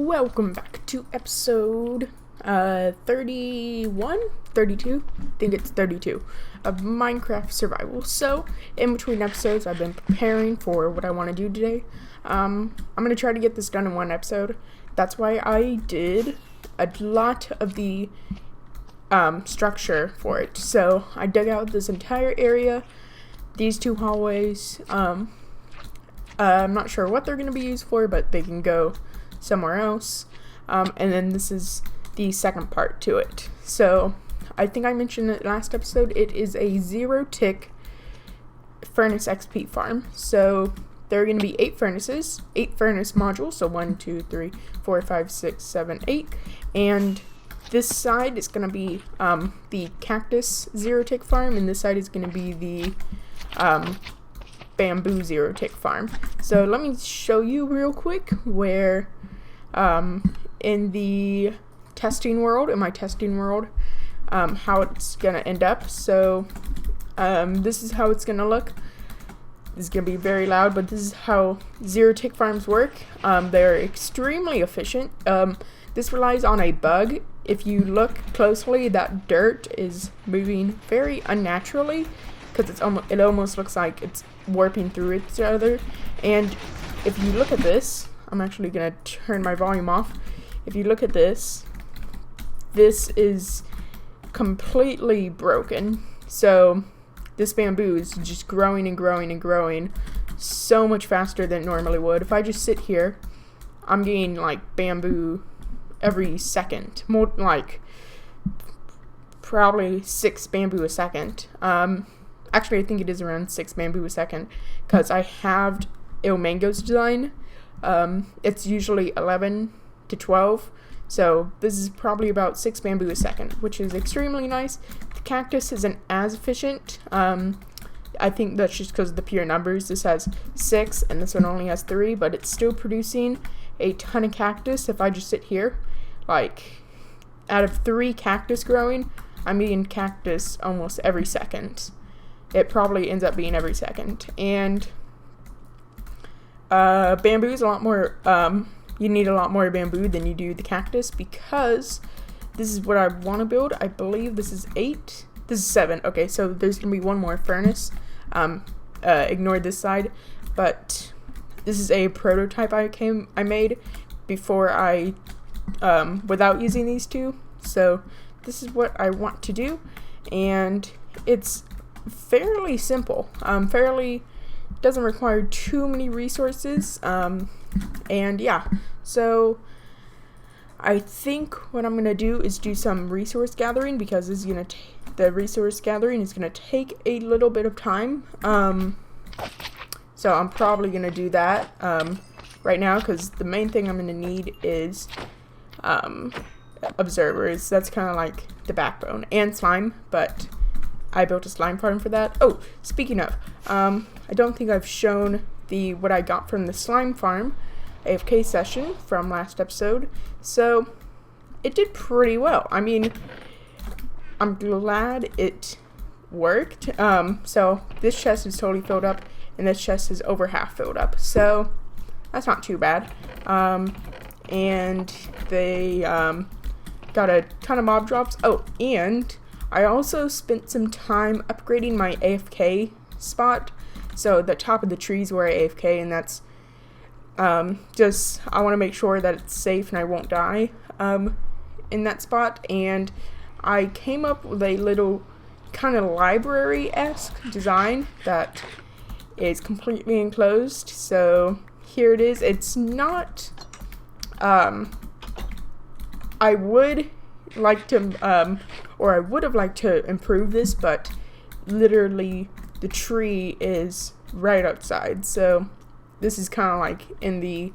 Welcome back to episode 31? 32? I think it's 32 of Minecraft Survival. So, in between episodes, I've been preparing for what I want to do today. I'm going to try to get this done in one episode. That's why I did a lot of the structure for it. So, I dug out this entire area, these two hallways. I'm not sure what they're going to be used for, but they can go somewhere else. And then this is the second part to it. So I think I mentioned it last episode. It is a 0-tick furnace XP farm. So there are going to be 8 furnaces, 8 furnace modules. So 1, 2, 3, 4, 5, 6, 7, 8. And this side is going to be the cactus 0-tick farm, and this side is going to be the bamboo 0-tick farm. So let me show you real quick where in the testing world, how it's gonna end up. So this is how it's gonna look. This is gonna be very loud, but this is how 0-tick farms work. They're extremely efficient. This relies on a bug. If you look closely, that dirt is moving very unnaturally because it almost looks like it's warping through each other. And if you look at this, I'm actually gonna turn my volume off. If you look at this, this is completely broken. So this bamboo is just growing and growing and growing so much faster than it normally would. If I just sit here, I'm getting like bamboo every second, more like probably 6 bamboo a second. Actually, I think it is around 6 bamboo a second because I have Mango's design. It's usually 11 to 12, so this is probably about 6 bamboo a second, which is extremely nice. The cactus isn't as efficient. I think that's just because of the pure numbers. This has 6 and this one only has 3, but it's still producing a ton of cactus. If I just sit here, like out of 3 cactus growing, I'm eating cactus almost every second. It probably ends up being every second. And bamboo is a lot more, you need a lot more bamboo than you do the cactus, because this is what I want to build. I believe this is 8. This is 7. Okay, so there's going to be one more furnace. Ignore this side, but this is a prototype I made before without using these two. So this is what I want to do, and it's fairly simple. Doesn't require too many resources, and yeah, so I think what I'm gonna do is do some resource gathering, because the resource gathering is gonna take a little bit of time. So I'm probably gonna do that right now, because the main thing I'm gonna need is observers. That's kind of like the backbone, and slime, but I built a slime farm for that. Oh, speaking of, I don't think I've shown what I got from the slime farm AFK session from last episode. So it did pretty well. I mean, I'm glad it worked. So this chest is totally filled up, and this chest is over half filled up. So that's not too bad. And they got a ton of mob drops. Oh, and I also spent some time upgrading my AFK spot. So the top of the trees where I AFK, and that's I want to make sure that it's safe and I won't die in that spot. And I came up with a little kind of library-esque design that is completely enclosed. So here it is. It's not, I would like to, or I would have liked to improve this, but literally the tree is right outside. So this is kind of like in the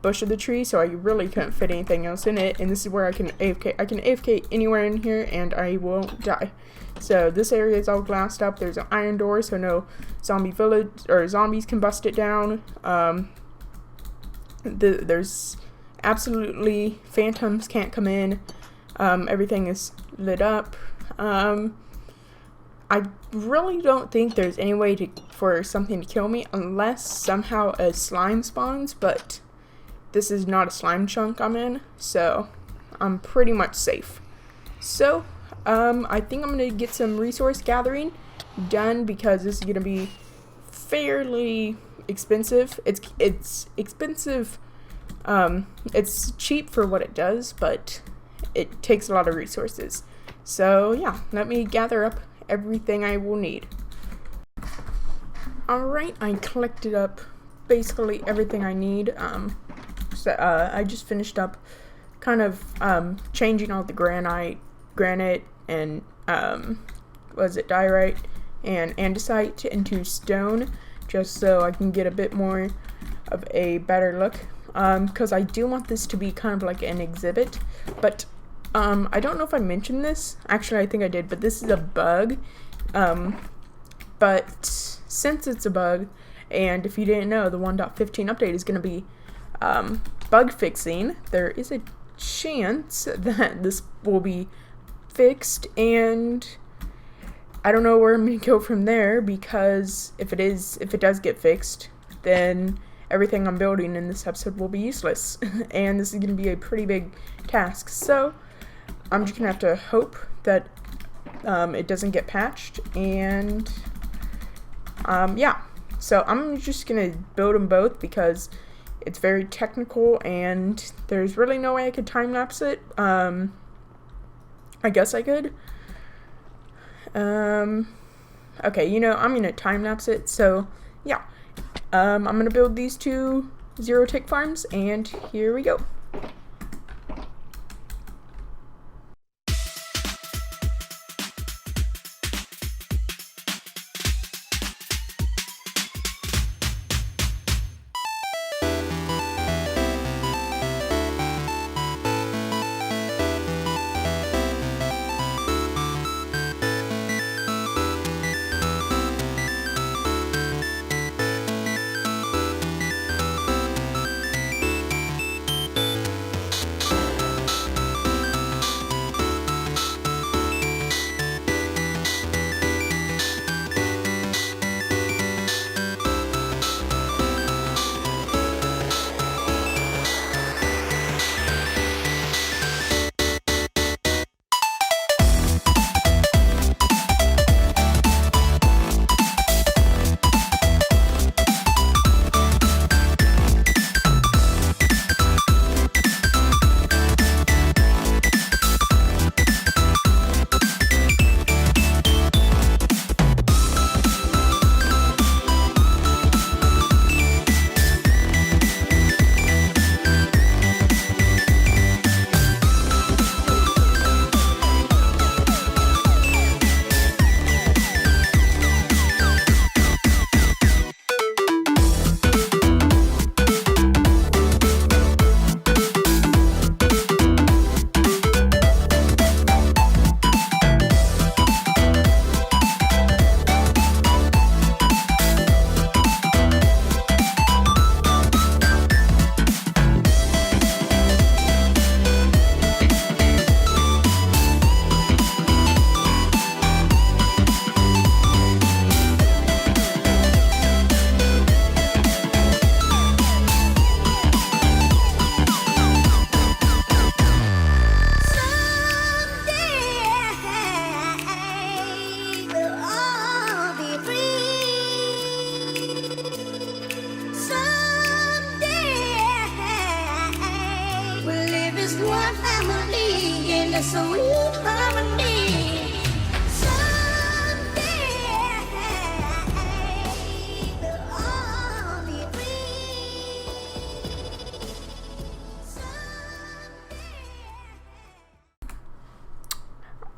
bush of the tree, so I really couldn't fit anything else in it. And this is where I can AFK. I can AFK anywhere in here and I won't die. So this area is all glassed up. There's an iron door, so no zombies can bust it down. There's absolutely phantoms can't come in. Everything is lit up. I really don't think there's any way for something to kill me unless somehow a slime spawns, but this is not a slime chunk I'm in, so I'm pretty much safe. So, I think I'm gonna get some resource gathering done because this is gonna be fairly expensive. It's expensive. It's cheap for what it does, but it takes a lot of resources. So yeah, let me gather up everything I will need. Alright, I collected up basically everything I need. I just finished up kind of changing all the granite and diorite and andesite into stone, just so I can get a bit more of a better look, because I do want this to be kind of like an exhibit. But I don't know if I mentioned this. Actually, I think I did, but this is a bug. But since it's a bug, and if you didn't know, the 1.15 update is going to be bug fixing, there is a chance that this will be fixed, and I don't know where I'm going to go from there, because if it does get fixed, then everything I'm building in this episode will be useless, and this is going to be a pretty big task. So I'm just going to have to hope that it doesn't get patched, and yeah. So I'm just going to build them both because it's very technical, and there's really no way I could time-lapse it. I guess I could. Okay, you know, I'm going to time-lapse it, so yeah. I'm going to build these two zero tick farms, and here we go.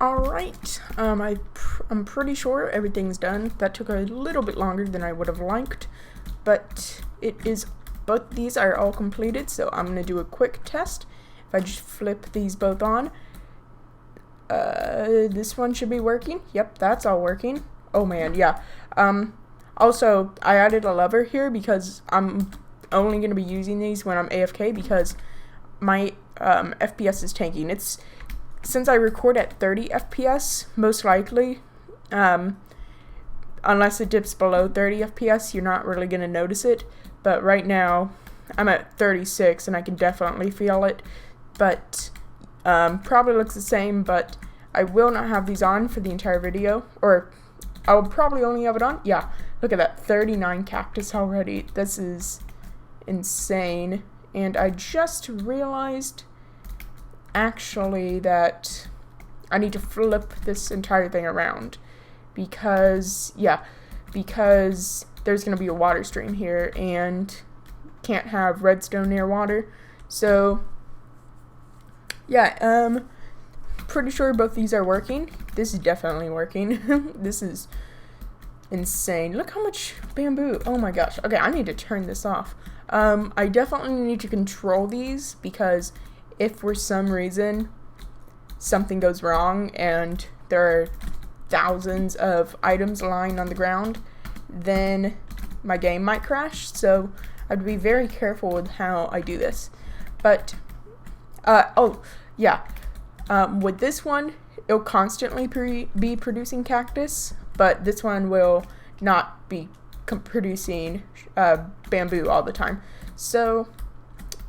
Alright, I'm pretty sure everything's done. That took a little bit longer than I would have liked, but both these are all completed, so I'm going to do a quick test. If I just flip these both on, this one should be working. Yep, that's all working. Oh man, yeah. Also, I added a lever here because I'm only going to be using these when I'm AFK because my FPS is tanking. Since I record at 30 FPS, most likely, unless it dips below 30 FPS, you're not really going to notice it. But right now, I'm at 36 and I can definitely feel it, but probably looks the same, but I will not have these on for the entire video, or I'll probably only have it on. Yeah, look at that, 39 cactus already. This is insane. And I just realized actually that I need to flip this entire thing around because there's going to be a water stream here and can't have redstone near water. So yeah, pretty sure both these are working. This is definitely working. This is insane. Look how much bamboo. Oh my gosh. Okay, I need to turn this off. I definitely need to control these because if for some reason something goes wrong and there are thousands of items lying on the ground, then my game might crash. So I'd be very careful with how I do this. But oh yeah, with this one it'll constantly be producing cactus, but this one will not be producing bamboo all the time. So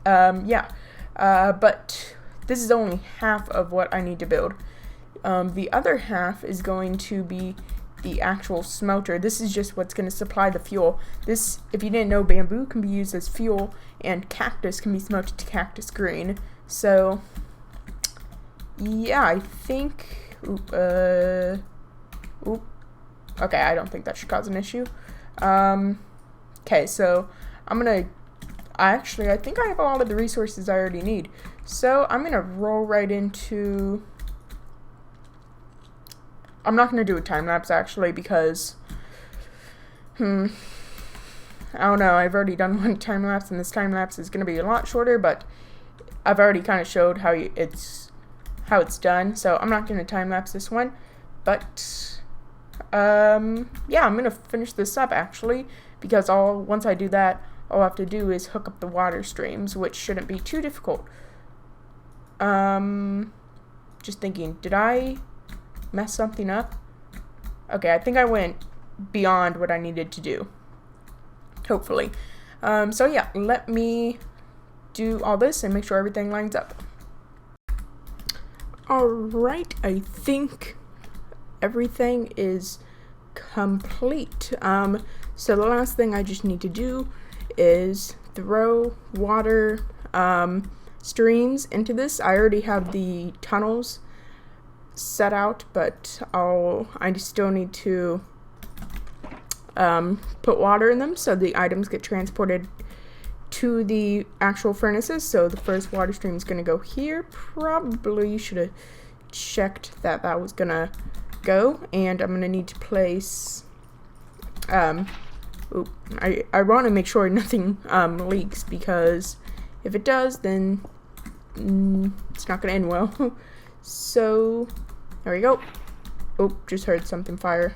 yeah, but this is only half of what I need to build. The other half is going to be the actual smelter. This is just what's going to supply the fuel. This, if you didn't know, bamboo can be used as fuel and cactus can be smelted to cactus green. So yeah, I think okay, I don't think that should cause an issue. Okay, so I think I have a lot of the resources I already need. So I'm gonna roll right into, I'm not gonna do a time lapse actually because I don't know, I've already done one time lapse and this time lapse is gonna be a lot shorter, but I've already kind of showed how it's done, so I'm not gonna time lapse this one. But yeah, I'm gonna finish this up actually, because once I do that, all I have to do is hook up the water streams, which shouldn't be too difficult. Just thinking, did I mess something up? Okay, I think I went beyond what I needed to do, hopefully. So yeah, let me do all this and make sure everything lines up. Alright, I think everything is complete. So the last thing I just need to do is throw water streams into this. I already have the tunnels set out, but I still need to put water in them so the items get transported to the actual furnaces. So the first water stream is going to go here. Probably should have checked that was going to go, and I'm going to need to place I want to make sure nothing leaks, because if it does, then it's not going to end well. So there we go. Oh, just heard something fire.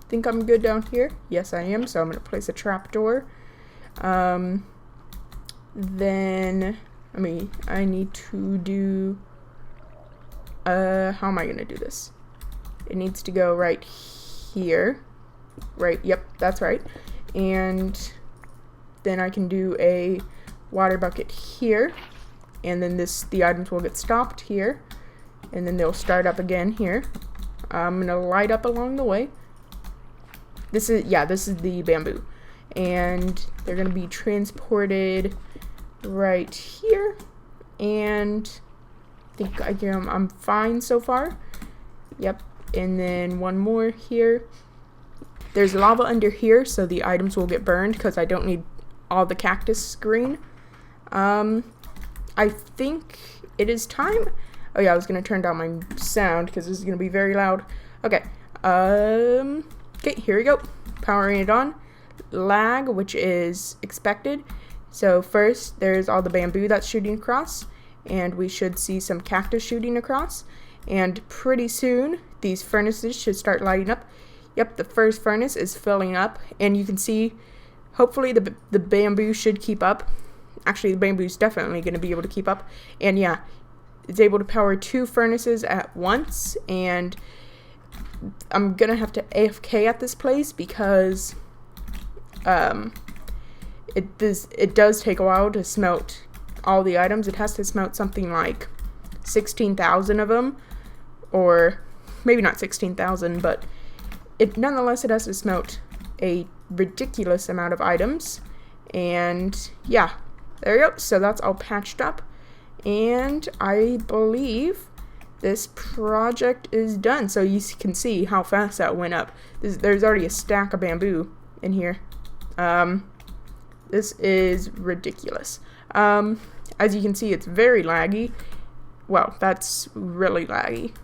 Think I'm good down here. Yes, I am. So I'm going to place a trapdoor. Then I need to do how am I going to do this? It needs to go right here. Right, yep, that's right. And then I can do a water bucket here, and then the items will get stopped here, and then they'll start up again here. I'm gonna light up along the way. This is the bamboo, and they're gonna be transported right here, and I think I'm fine so far. Yep, and then one more here. There's lava under here, so the items will get burned because I don't need all the cactus green. I think it is time. Oh yeah, I was gonna turn down my sound because this is gonna be very loud. Okay. Okay, here we go. Powering it on. Lag, which is expected. So first, there's all the bamboo that's shooting across, and we should see some cactus shooting across. And pretty soon, these furnaces should start lighting up. Yep, the first furnace is filling up, and you can see, hopefully the bamboo should keep up. Actually, the bamboo is definitely going to be able to keep up. And yeah, it's able to power 2 furnaces at once, and I'm going to have to AFK at this place because it does take a while to smelt all the items. It has to smelt something like 16,000 of them, or maybe not 16,000, but nonetheless it has to smelt a ridiculous amount of items. And yeah, there you go. So that's all patched up, and I believe this project is done. So you can see how fast that went up. There's already a stack of bamboo in here. This is ridiculous. As you can see, it's very laggy. Wow, that's really laggy.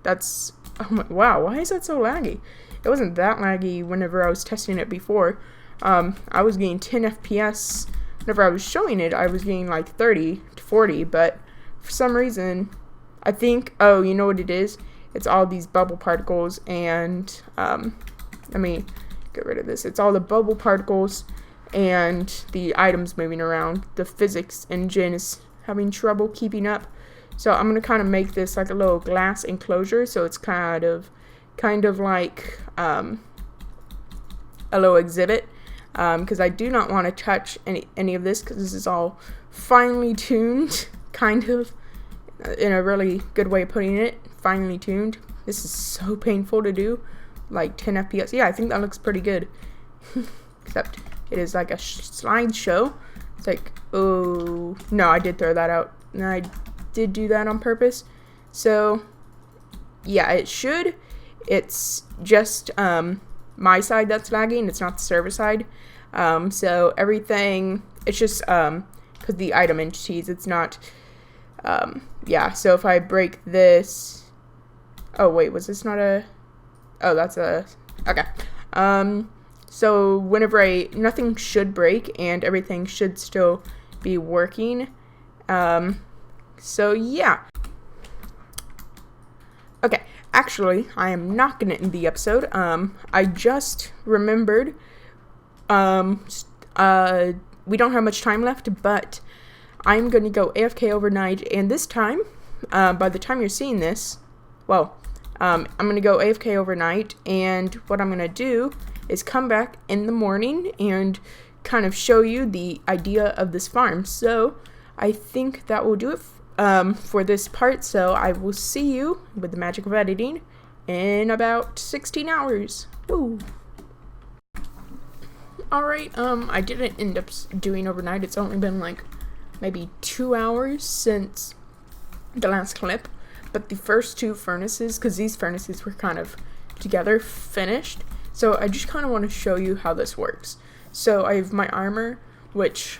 Oh my, wow, why is that so laggy? It wasn't that laggy whenever I was testing it before. I was getting 10 FPS. Whenever I was showing it, I was getting like 30 to 40, but for some reason, I think, oh, you know what it is? It's all these bubble particles, and let me get rid of this. It's all the bubble particles and the items moving around. The physics engine is having trouble keeping up. So I'm gonna kind of make this like a little glass enclosure, so it's kind of like a little exhibit, because I do not want to touch any of this, because this is all finely tuned, kind of, in a really good way of putting it. Finely tuned. This is so painful to do, like 10 FPS. Yeah, I think that looks pretty good. Except it is like a slideshow. It's like, oh no, I did throw that out. And I did do that on purpose. So yeah, it should. It's just my side that's lagging. It's not the server side. So everything, it's just because the item entities, it's not. Yeah, so if I break this, oh wait, was this not a, oh, that's a, okay. So whenever nothing should break and everything should still be working. So yeah. Okay, actually, I am not gonna end the episode. I just remembered, we don't have much time left, but I'm going to go AFK overnight, and this time, by the time you're seeing this, well, I'm going to go AFK overnight, and what I'm going to do is come back in the morning and kind of show you the idea of this farm. So I think that will do it for this part, so I will see you with the magic of editing in about 16 hours. Woo! Alright, I didn't end up doing overnight. It's only been like maybe 2 hours since the last clip, but the first two furnaces, because these furnaces were kind of together, finished. So I just kind of want to show you how this works. So I have my armor, which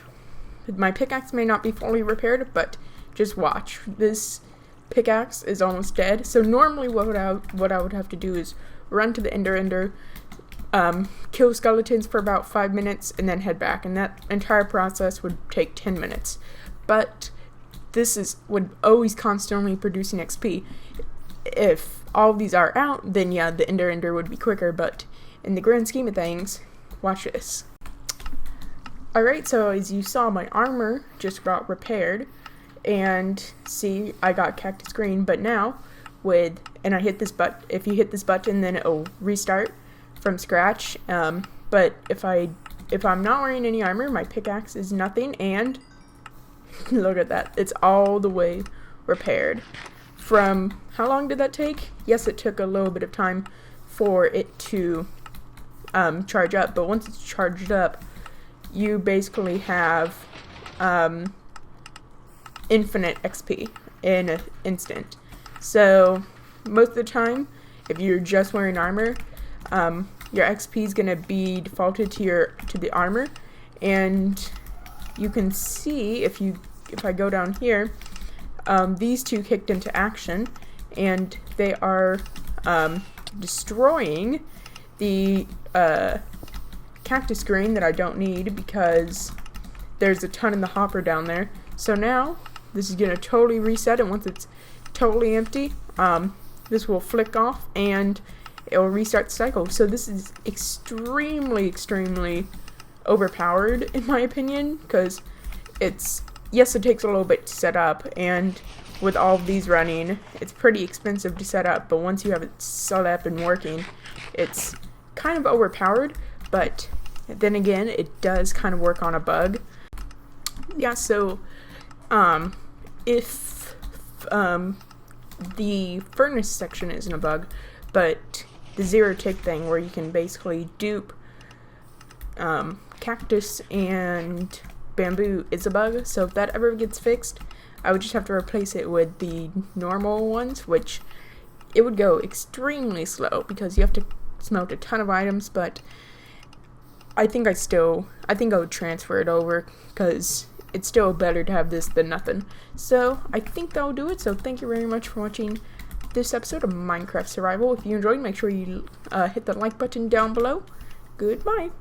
my pickaxe may not be fully repaired, but just watch. This pickaxe is almost dead. So normally what I would have to do is run to the ender, kill skeletons for about 5 minutes, and then head back, and that entire process would take 10 minutes. But this would always constantly producing XP. If all of these are out, then yeah, the ender would be quicker, but in the grand scheme of things, watch this. Alright, so as you saw, my armor just got repaired, and see, I got cactus green, but now and I hit this button. If you hit this button, then it'll restart from scratch. But if I'm not wearing any armor, my pickaxe is nothing, and look at that, it's all the way repaired. From how long did that take? Yes, it took a little bit of time for it to charge up, but once it's charged up, you basically have infinite XP in an instant. So most of the time, if you're just wearing armor, your XP is gonna be defaulted to the armor, and you can see if I go down here, these two kicked into action, and they are destroying the cactus green that I don't need because there's a ton in the hopper down there. So now this is gonna totally reset, and once it's totally empty, this will flick off and it will restart the cycle. So this is extremely overpowered in my opinion, because yes, it takes a little bit to set up, and with all of these running, it's pretty expensive to set up, but once you have it set up and working, it's kind of overpowered. But Then again, it does kind of work on a bug. Yeah, so if the furnace section isn't a bug, but the zero tick thing where you can basically dupe cactus and bamboo is a bug. So if that ever gets fixed, I would just have to replace it with the normal ones, which it would go extremely slow because you have to smelt a ton of items, but I think I would transfer it over because it's still better to have this than nothing. So I think that'll do it. So thank you very much for watching this episode of Minecraft Survival. If you enjoyed, make sure you hit the like button down below. Goodbye.